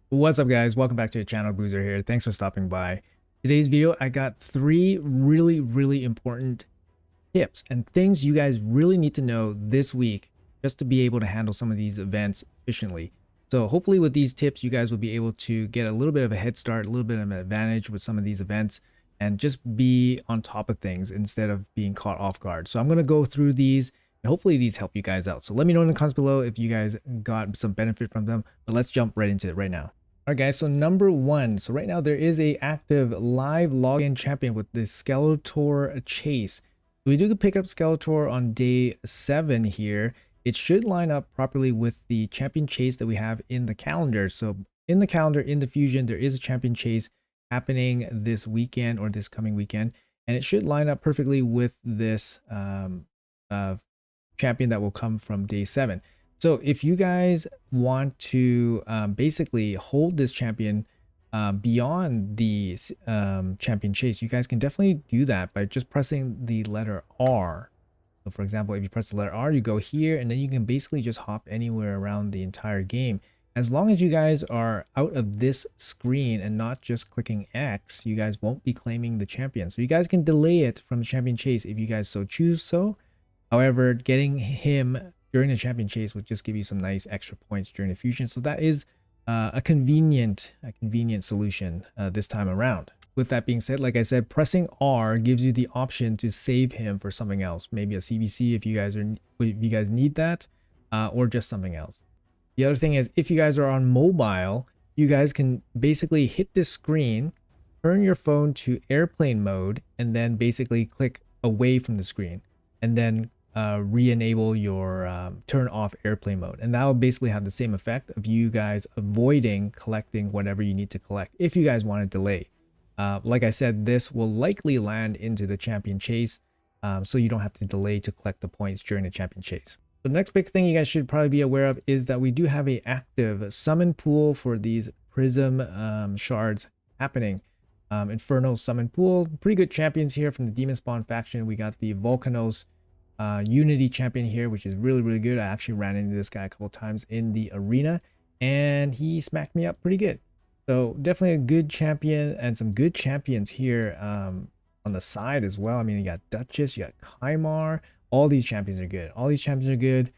What's up, guys? Welcome back to the channel. Boozer here. Thanks for stopping by. Today's video, I got three really important tips and things you guys really need to know this week just to be able to handle some of these events efficiently. So hopefully with these tips, you guys will be able to get a little bit of a head start, a little bit of an advantage with some of these events and just be on top of things instead of being caught off guard. So I'm going to go through these and hopefully these help you guys out. So let me know in the comments below if you guys got some benefit from them, but let's jump right into it right now. All right, guys, so number one. So right now there is a active live login champion with the Skeletor chase. We do pick up Skeletor on day 7 here. It should line up properly with the champion chase that we have in the calendar. So in the calendar, in the fusion, there is a champion chase happening this weekend or this coming weekend. And it should line up perfectly with this champion that will come from day 7. So if you guys want to basically hold this champion beyond the champion chase, you guys can definitely do that by just pressing the letter R. So for example, if you press the letter R, you go here and then you can basically just hop anywhere around the entire game. As long as you guys are out of this screen and not just clicking X, you guys won't be claiming the champion. So you guys can delay it from the champion chase if you guys so choose so. However, getting him during the champion chase would just give you some nice extra points during the fusion. So that is a convenient solution this time around. With that being said, like I said, pressing R gives you the option to save him for something else, maybe a CVC if you guys need that, or just something else. The other thing is, if you guys are on mobile, you guys can basically hit this screen, turn your phone to airplane mode, and then basically click away from the screen, and then re-enable your turn off airplane mode, and that will basically have the same effect of you guys avoiding collecting whatever you need to collect if you guys want to delay. Like I said, this will likely land into the champion chase, so you don't have to delay to collect the points during the champion chase. The next big thing you guys should probably be aware of is that we do have a active summon pool for these prism shards happening. Inferno summon pool, pretty good champions here from the Demon Spawn faction. We got the Volcanos Unity champion here, which is really good. I actually ran into this guy a couple times in the arena and he smacked me up pretty good. So definitely a good champion and some good champions here on the side as well. I mean, you got Duchess, you got Kaimar. All these champions are good. All these champions are good.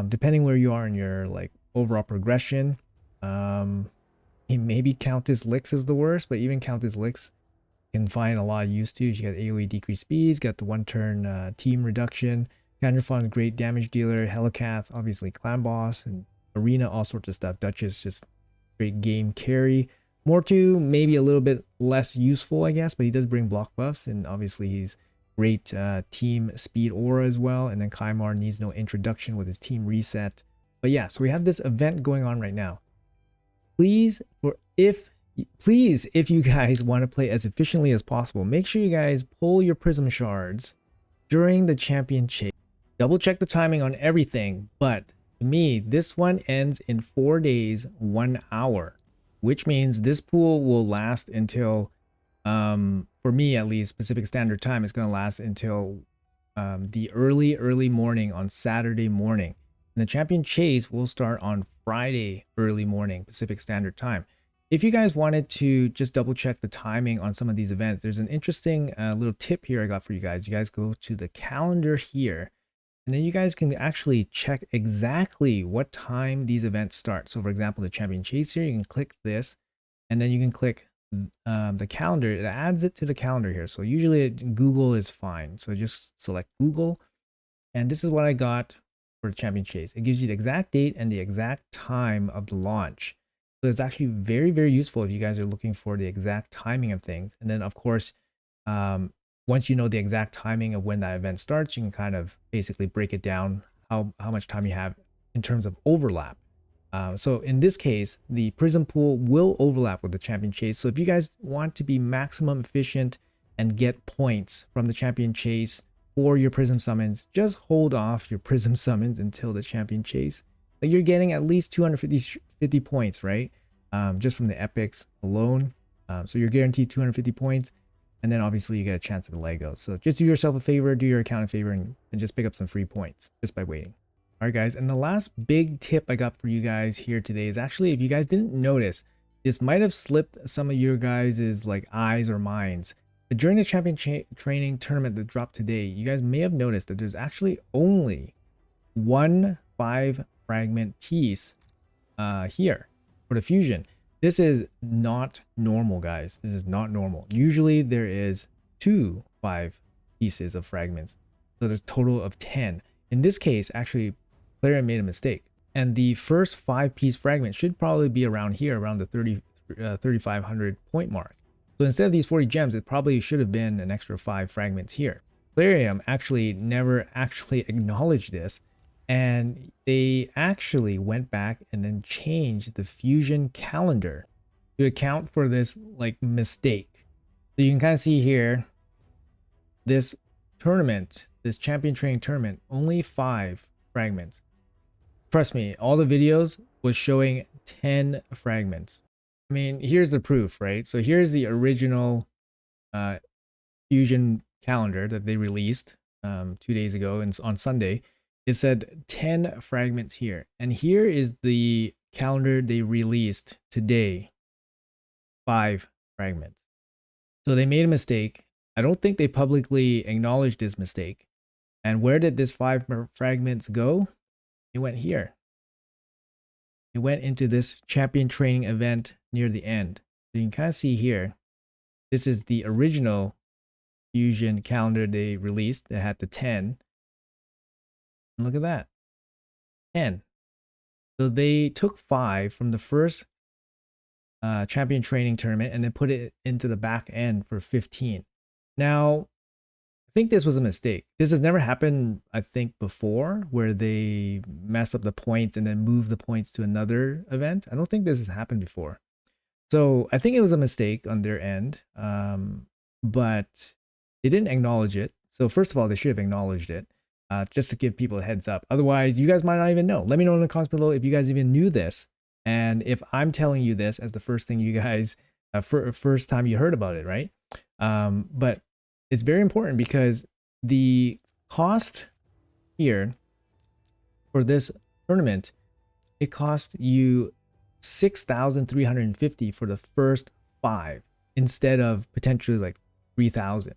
Depending where you are in your like overall progression. Maybe Countess Lix is the worst, but even Countess Lix can find a lot of use to. You got AoE decreased speeds, got the 1-turn team reduction. Kandrafon's great damage dealer. Helicath, obviously clan boss, and arena, all sorts of stuff. Duchess, just great game carry. Mortu, maybe a little bit less useful, I guess, but he does bring block buffs, and obviously he's great team speed aura as well. And then Kaimar needs no introduction with his team reset. But yeah, so we have this event going on right now. Please, if you guys want to play as efficiently as possible, make sure you guys pull your prism shards during the champion chase. Double check the timing on everything, but to me, this one ends in 4 days, 1 hour, which means this pool will last until, for me at least, Pacific Standard Time is going to last until the early morning on Saturday morning. And the champion chase will start on Friday early morning Pacific Standard Time. If you guys wanted to just double check the timing on some of these events, there's an interesting little tip here I got for you guys. You guys go to the calendar here, and then you guys can actually check exactly what time these events start. So for example, the champion chase here, you can click this, and then you can click the calendar. It adds it to the calendar here. So usually Google is fine. So just select Google, and this is what I got for the champion chase. It gives you the exact date and the exact time of the launch. So it's actually very useful if you guys are looking for the exact timing of things. And then of course, once you know the exact timing of when that event starts, you can kind of basically break it down how much time you have in terms of overlap. So in this case, the prism pool will overlap with the champion chase. So if you guys want to be maximum efficient and get points from the champion chase for your prism summons, just hold off your prism summons until the champion chase. Like you're getting at least 250 points, right? Just from the epics alone. So you're guaranteed 250 points. And then obviously you get a chance at the Legos. So just do yourself a favor, do your account a favor, and just pick up some free points just by waiting. All right, guys. And the last big tip I got for you guys here today is actually, if you guys didn't notice, this might have slipped some of your guys' like eyes or minds. But during the champion training tournament that dropped today, you guys may have noticed that there's actually only one 5 fragment piece here for the fusion. This is not normal, guys. This is not normal. Usually there is 2 5 pieces of fragments. So there's a total of 10. In this case, actually, player made a mistake. And the first 5-piece fragment should probably be around here, around the 3,500 point mark. So instead of these 40 gems, it probably should have been an extra 5 fragments here. Plarium actually never actually acknowledged this, and they actually went back and then changed the fusion calendar to account for this like mistake. So you can kind of see here, this tournament, this champion training tournament, only 5 fragments. Trust me, all the videos was showing 10 fragments. I mean, here's the proof, right? So here's the original fusion calendar that they released 2 days ago, and on Sunday it said 10 fragments here, and here is the calendar they released today, 5 fragments. So they made a mistake. I don't think they publicly acknowledged this mistake. And where did this 5 fragments go? It went here. It went into this champion training event near the end. So you can kind of see here, this is the original fusion calendar they released that had the 10. And look at that, 10. So they took 5 from the first champion training tournament and then put it into the back end for 15. Now, I think this was a mistake. This has never happened, I think, before, where they mess up the points and then move the points to another event. I don't think this has happened before. So I think it was a mistake on their end, but they didn't acknowledge it. So first of all, they should have acknowledged it, just to give people a heads up. Otherwise, you guys might not even know. Let me know in the comments below if you guys even knew this, and if I'm telling you this as the first thing you guys, first time you heard about it, right? But it's very important because the cost here for this tournament, it cost you 6,350 for the first 5 instead of potentially like 3,000.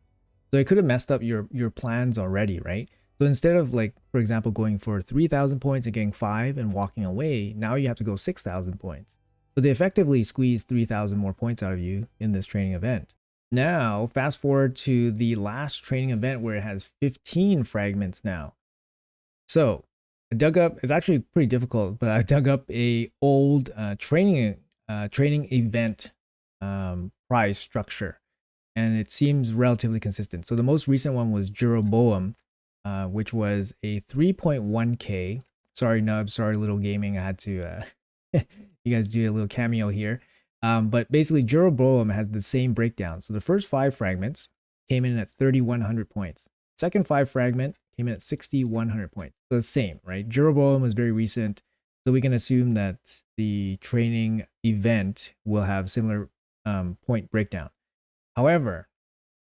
So it could have messed up your plans already, right? So instead of, like, for example, going for 3,000 points and getting 5 and walking away, now you have to go 6,000 points. So they effectively squeezed 3,000 more points out of you in this training event. Now, fast forward to the last training event where it has 15 fragments now. So I dug up, it's actually pretty difficult, but I dug up a old training event prize structure, and it seems relatively consistent. So the most recent one was Jeroboam, which was a 3.1k. Sorry, Nub, sorry, Little Gaming. I had to, you guys do a little cameo here. But basically, Jeroboam has the same breakdown. So the first 5 fragments came in at 3,100 points. Second 5 fragment came in at 6,100 points. So the same, right? Jeroboam was very recent, so we can assume that the training event will have similar point breakdown. However,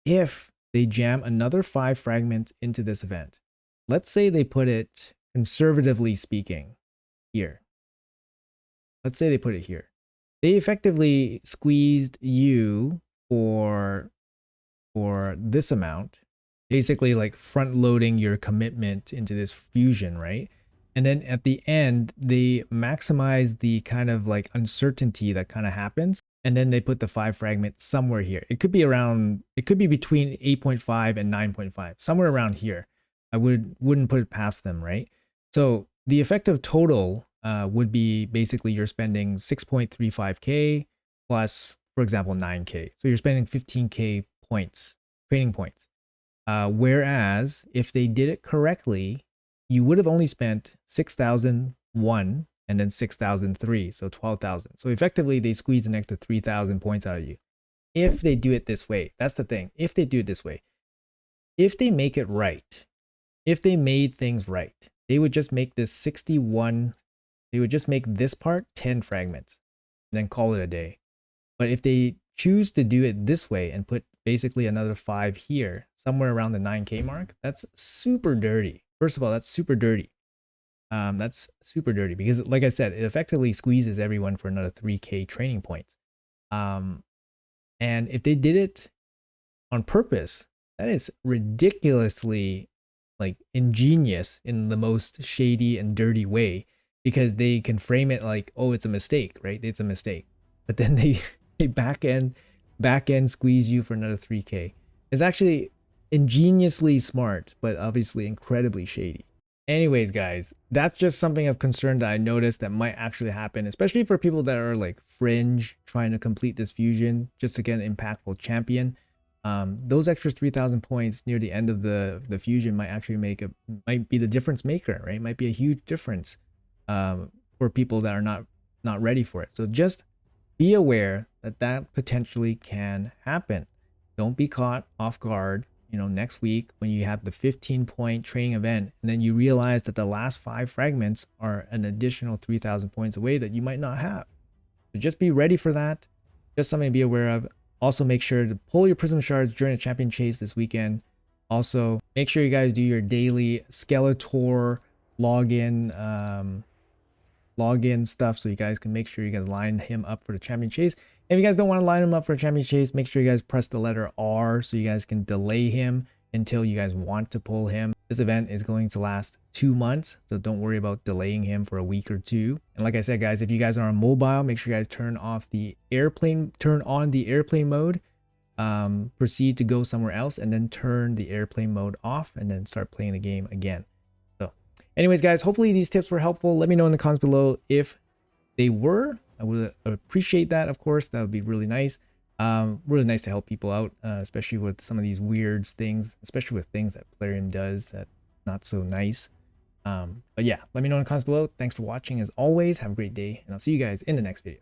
if they jam another 5 fragments into this event, let's say they put it, conservatively speaking, here. Let's say they put it here. They effectively squeezed you for this amount, basically like front loading your commitment into this fusion, right? And then at the end, they maximize the kind of like uncertainty that kind of happens. And then they put the 5 fragment somewhere here. It could be around, it could be between 8.5 and 9.5, somewhere around here. I wouldn't put it past them, right? So the effective total would be basically you're spending 6.35k plus, for example, 9k. So you're spending 15k points, training points. Whereas if they did it correctly, you would have only spent 6,001 and then 6,003, so 12,000. So effectively, they squeeze an extra 3,000 points out of you. If they do it this way, that's the thing. If they do it this way, if they make it right, if they made things right, they would just make this 61, they would just make this part 10 fragments and then call it a day. But if they choose to do it this way and put basically another 5 here, somewhere around the 9k mark, that's super dirty. First of all, that's super dirty. That's super dirty because, like I said, it effectively squeezes everyone for another 3k training points. And if they did it on purpose, that is ridiculously like ingenious in the most shady and dirty way, because they can frame it like, oh, it's a mistake, right? It's a mistake. But then they back end squeeze you for another 3K. It's actually ingeniously smart, but obviously incredibly shady. Anyways, guys, that's just something of concern that I noticed that might actually happen, especially for people that are like fringe trying to complete this fusion just to get an impactful champion. Those extra 3,000 points near the end of the fusion might actually might be the difference maker, right? Might be a huge difference for people that are not ready for it. So just be aware that that potentially can happen. Don't be caught off guard, you know, next week when you have the 15-point training event and then you realize that the last 5 fragments are an additional 3,000 points away that you might not have. So just be ready for that. Just something to be aware of. Also, make sure to pull your prism shards during a champion chase this weekend. Also, make sure you guys do your daily Skeletor login stuff so you guys can make sure you guys line him up for the champion chase. If you guys don't want to line him up for a champion chase, make sure you guys press the letter R so you guys can delay him until you guys want to pull him. This event is going to last 2 months, so don't worry about delaying him for a week or 2. And like I said, guys, if you guys are on mobile, make sure you guys turn on the airplane mode, proceed to go somewhere else, and then turn the airplane mode off and then start playing the game again. So anyways, guys, hopefully these tips were helpful. Let me know in the comments below if they were. I would appreciate that, of course. That would be really nice. Really nice to help people out, especially with some of these weird things, especially with things that Plarium does that not so nice. But yeah, let me know in the comments below. Thanks for watching as always. Have a great day, and I'll see you guys in the next video.